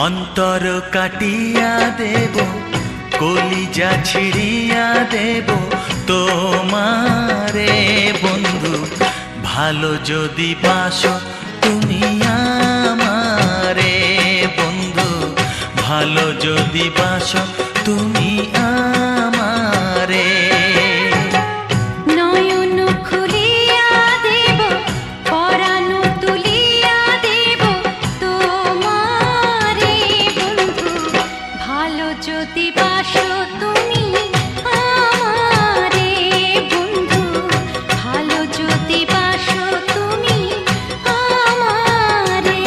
অন্তর কাটিয়া দেব, কলিজা ছিড়িয়া দেব তোমারে বন্ধু, ভালো যদি বাসো তুমি আমারে বন্ধু, ভালো যদি বাসো তুমি আমারে। নয়ন খুলিয়া দেব, পরাণ তুলিয়া দেব তোমারে বন্ধু, ভালো যদি বাসো তুমি আমারে বন্ধু, ভালো যদি বাসো তুমি আমারে।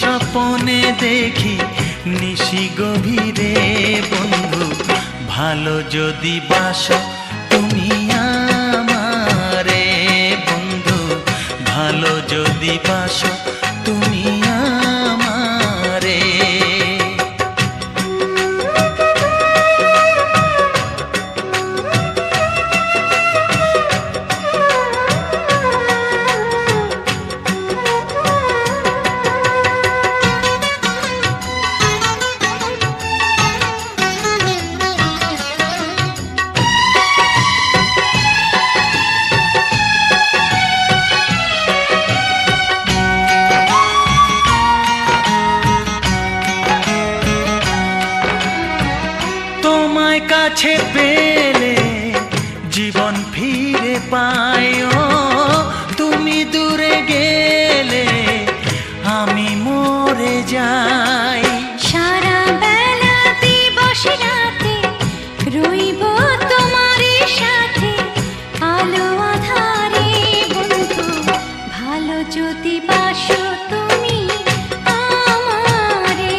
স্বপনে দেখি নিশি গভীরে বন্ধু, ভালো যদি বাসো তুমি আমারে বন্ধু, ভালো যদি বাসো তুমি আমারে। তোমায় কাছে পেলে জীবন ফিরে পাই, তুমি দূরে গেলে আমি মরে যাই। সারা বেলা দিবস রাতে রইব তোমার সাথে, আলো আধারে বন্ধু, ভালো যদি বাসো তুমি আমারে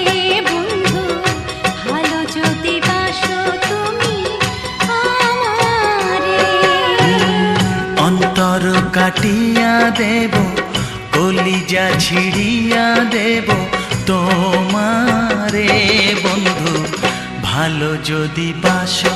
বন্ধু, ভালো যদি বাসো তুমি আমারে। অন্তর কাটিয়া দেব, কলিজা ছিড়িয়া দেব তোমারে বন্ধু, ভালো যদি বাসো